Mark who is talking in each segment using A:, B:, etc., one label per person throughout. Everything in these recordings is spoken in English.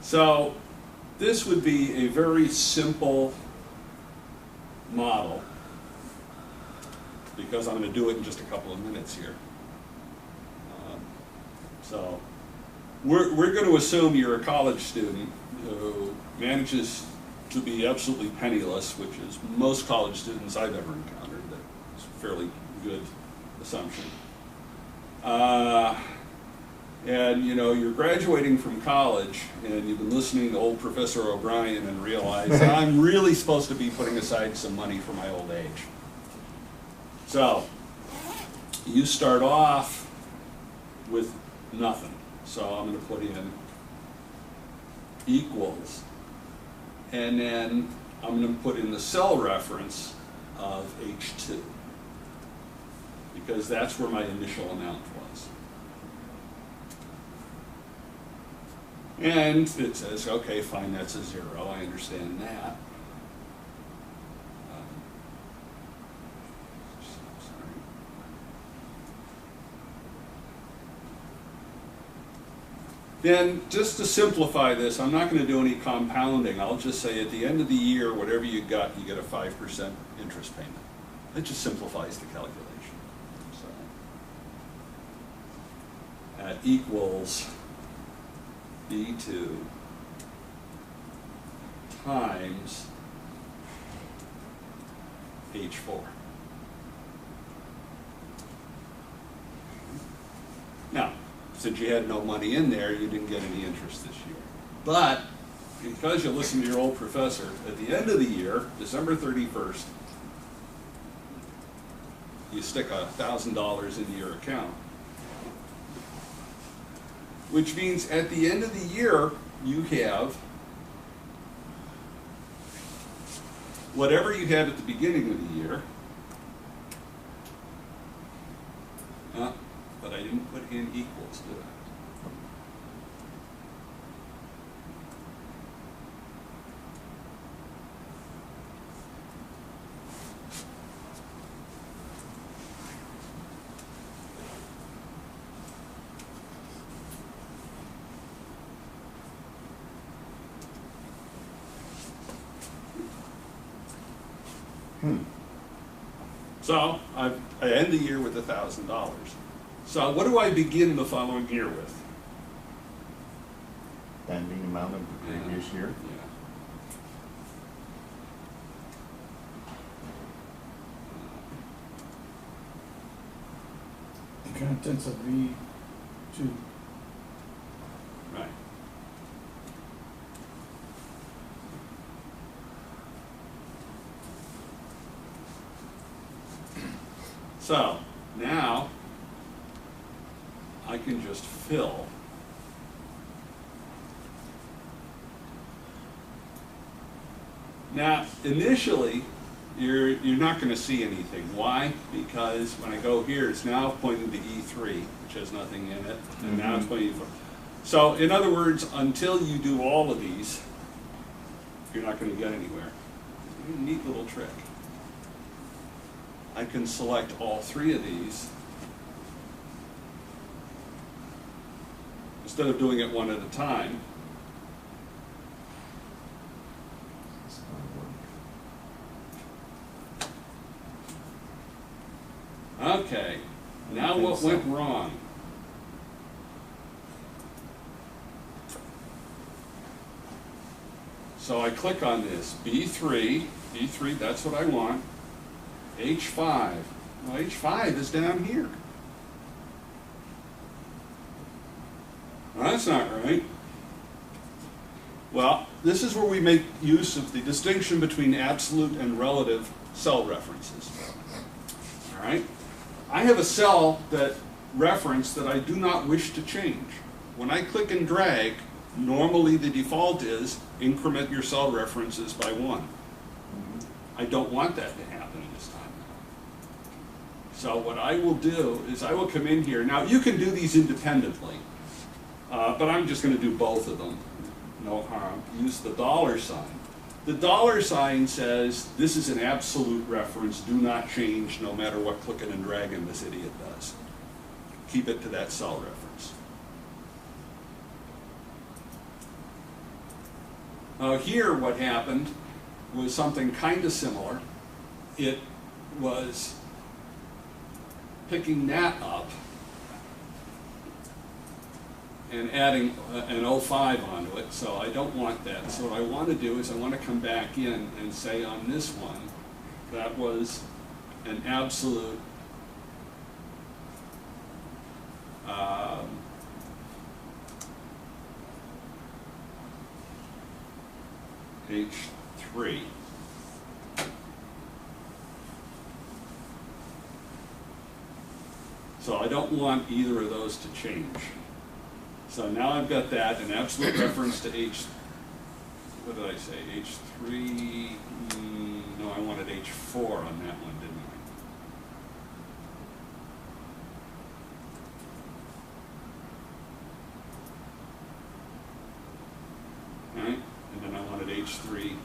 A: So this would be a very simple model, because I'm going to do it in just a couple of minutes here. So we're going to assume you're a college student who manages to be absolutely penniless, which is most college students I've ever encountered. That's a fairly good assumption. And you know, you're graduating from college and you've been listening to old Professor O'Brien and realize that I'm really supposed to be putting aside some money for my old age. So you start off with nothing. So I'm going to put in equals, and then I'm going to put in the cell reference of H2, because that's where my initial amount was. And it says, okay, fine, that's a 0. I understand that. Then, just to simplify this, I'm not going to do any compounding. I'll just say at the end of the year, whatever you get a 5% interest payment. It just simplifies the calculation. So that equals B2 times H4. Now, since you had no money in there, you didn't get any interest this year. But because you listened to your old professor, at the end of the year, December 31st, you stick $1,000 into your account. Which means at the end of the year, you have whatever you had at the beginning of the year. But I didn't put in equals, did I? So I end the year with $1,000. So what do I begin the following year with?
B: Ending amount of the previous year.
A: Yeah.
C: The contents of V2.
A: Right. So now I can just fill now. Initially, you're not going to see anything. Why? Because when I go here, it's now pointing to E3, which has nothing in it, and now it's pointing to. So in other words, until you do all of these, you're not going to get anywhere. Neat little trick. I can select all 3 of these instead of doing it one at a time. Okay, now what went wrong? So I click on this, B3, that's what I want. H5, well, H5 is down here. Well, that's not right. Well, this is where we make use of the distinction between absolute and relative cell references. All right? I have a cell that reference that I do not wish to change. When I click and drag, normally the default is increment your cell references by 1. I don't want that to happen this time. So what I will do is I will come in here. Now you can do these independently, but I'm just going to do both of them. No harm. Use the $sign. The $sign says this is an absolute reference. Do not change no matter what clicking and dragging this idiot does. Keep it to that cell reference. Here what happened was something kind of similar. It was picking that up and adding an 05 onto it, so I don't want that. So what I want to do is I want to come back in and say on this one, that was an absolute H3. So I don't want either of those to change. So now I've got that, an absolute reference to H, what did I say, H3, no, I wanted H4 on that one, didn't I? All right, and then I wanted H3.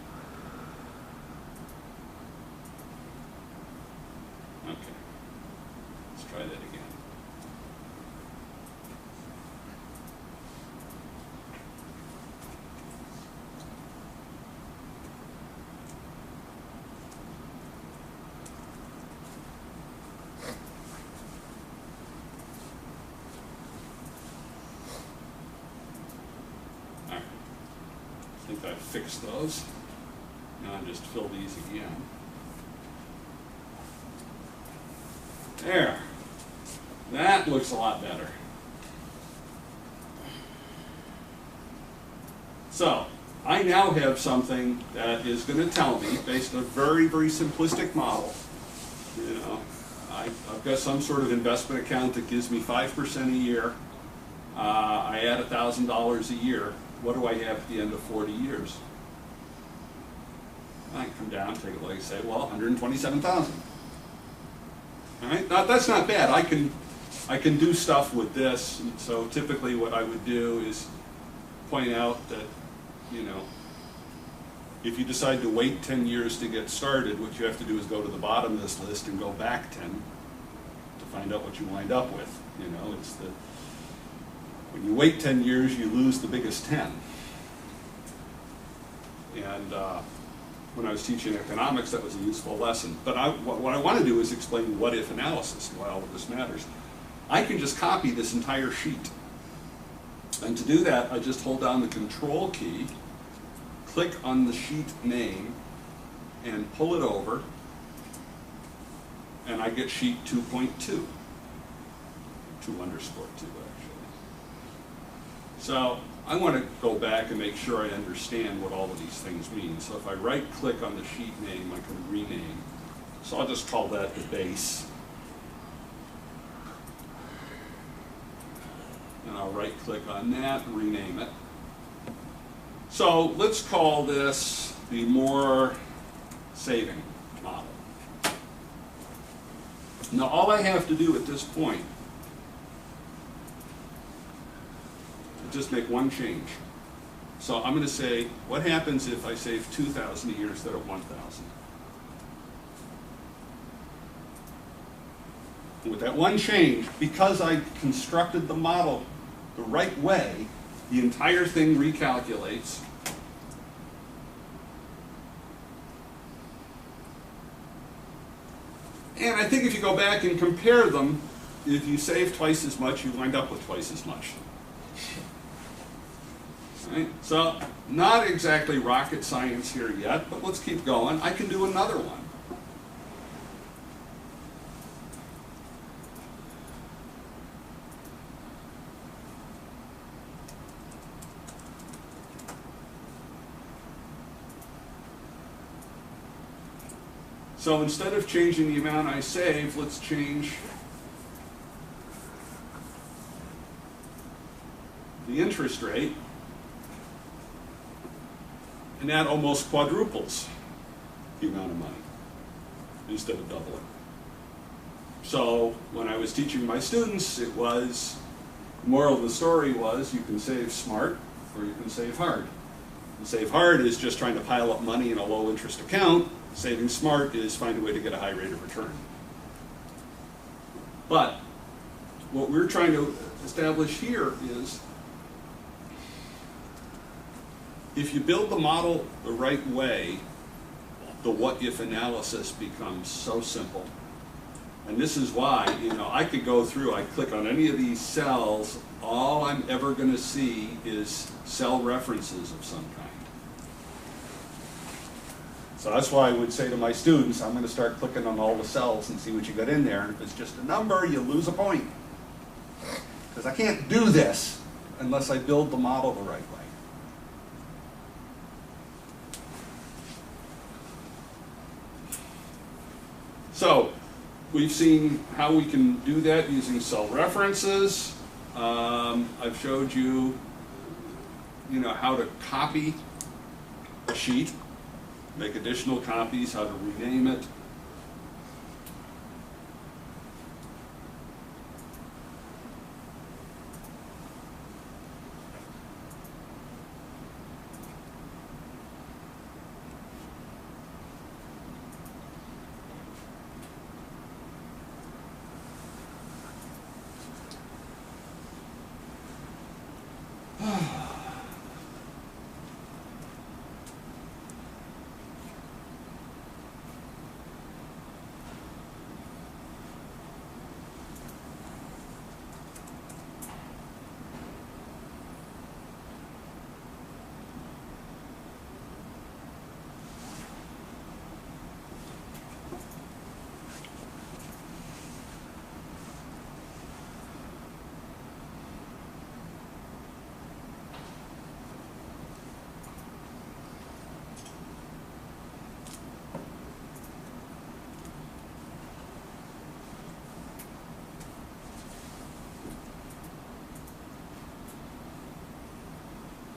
A: Okay, let's try that again. I think I've fixed those. Now I'll just fill these again. There. That looks a lot better. So, I now have something that is going to tell me, based on a very, very simplistic model, you know, I've got some sort of investment account that gives me 5% a year. I add $1,000 a year. What do I have at the end of 40 years? I can come down, take a look, and say, well, 127,000. All right, now, that's not bad. I can do stuff with this. And so typically, what I would do is point out that, you know, if you decide to wait 10 years to get started, what you have to do is go to the bottom of this list and go back 10 to find out what you wind up with. You know, it's the when you wait 10 years, you lose the biggest 10. And when I was teaching economics, that was a useful lesson. But what I want to do is explain what-if analysis, why all of this matters. I can just copy this entire sheet. And to do that, I just hold down the Control key, click on the sheet name, and pull it over, and I get sheet 2.2. 2_2, actually. So I want to go back and make sure I understand what all of these things mean. So if I right-click on the sheet name, I can rename. So I'll just call that the base. And I'll right-click on that and rename it. So let's call this the more saving model. Now all I have to do at this point just make one change. So I'm going to say, what happens if I save 2,000 a year instead of 1,000? With that one change, because I constructed the model the right way, the entire thing recalculates. And I think if you go back and compare them, if you save twice as much, you wind up with twice as much. Right? So, not exactly rocket science here yet, but let's keep going. I can do another one. So instead of changing the amount I save, let's change the interest rate. And that almost quadruples the amount of money instead of doubling. So when I was teaching my students, it was, the moral of the story was, you can save smart or you can save hard. And save hard is just trying to pile up money in a low interest account. Saving smart is find a way to get a high rate of return. But what we're trying to establish here is if you build the model the right way, the what-if analysis becomes so simple. And this is why, you know, I could go through, I click on any of these cells, all I'm ever going to see is cell references of some kind. So that's why I would say to my students, I'm going to start clicking on all the cells and see what you got in there. And if it's just a number, you lose a point. Because I can't do this unless I build the model the right way. So we've seen how we can do that using cell references. I've showed you, how to copy a sheet, make additional copies, how to rename it.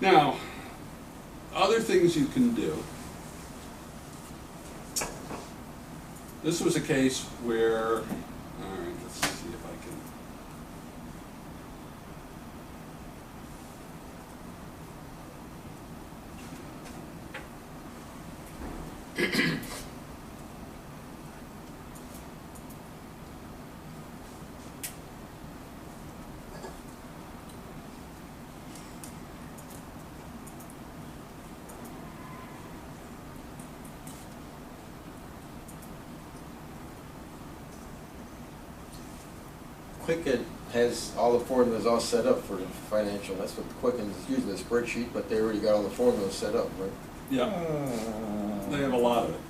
A: Now, other things you can do. This was a case where, all right, let's see if I can.
C: Quicken has all the formulas all set up for the financial. That's what Quicken is using, a spreadsheet, but they already got all the formulas set up, right?
A: Yeah, they have a lot of it.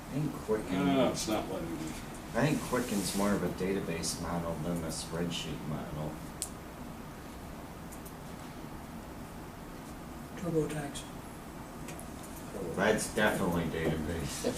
D: I think Quicken.
A: No, it's not letting me.
D: I think Quicken's more of a database model than a spreadsheet model.
E: TurboTax.
D: That's definitely database.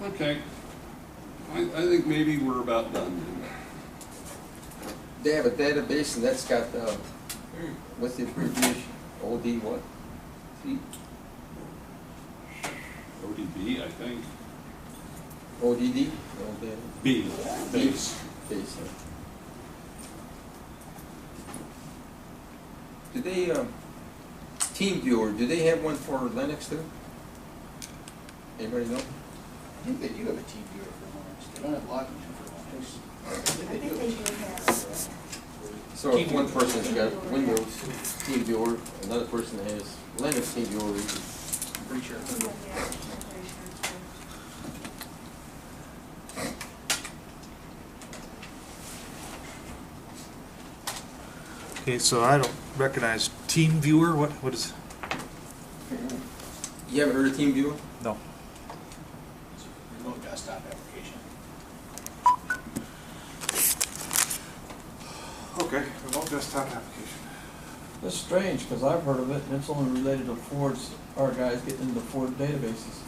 A: Okay. I think maybe we're about done.
C: They have a database and that's got, what's the abbreviation? OD what? C?
A: ODB, I think.
C: ODD?
A: B. Base.
C: Base. Do they, TeamViewer, do they have one for Linux too? Anybody know?
E: I think they do have a team viewer for Linux. They don't have login for Linux.
F: I think they do have.
C: So if one person's got Windows TeamViewer, another person has Linux TeamViewer,
E: I'm pretty sure.
G: Okay, so I don't recognize TeamViewer. What is?
C: you haven't heard of TeamViewer?
G: No.
E: It's a remote desktop application.
G: Okay, remote desktop application.
H: That's strange, because I've heard of it, and it's only related to Ford's, our guys getting into Ford databases.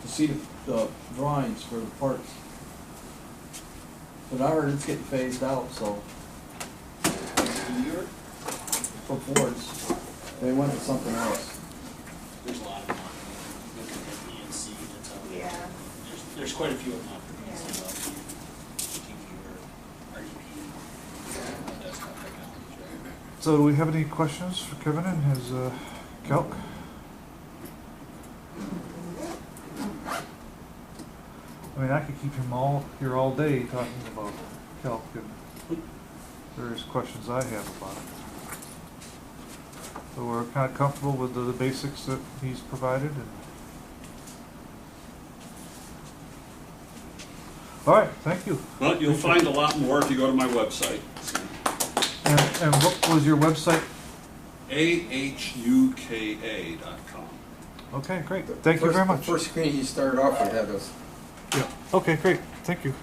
H: To see the drawings for the parts. But I heard it's getting phased out, so,
E: Team viewer,
H: for Fords, they went with something else.
E: there's a lot of them. Looking at ENC, that's all.
F: Yeah.
E: There's quite a few of them out there.
F: Yeah.
E: Team viewer, RDP, desktop technologies, right?
G: So do we have any questions for Kevin and his calc? I mean, I could keep him here all day talking about calc and various questions I have about it. So we're kind of comfortable with the basics that he's provided. And all right, thank you.
A: Well, you'll find a lot more if you go to my website.
G: And what was your website?
A: ahuka.com.
G: Okay, great. Thank you very much.
C: The first screen you started off with had those.
G: Yeah. Okay, great. Thank you.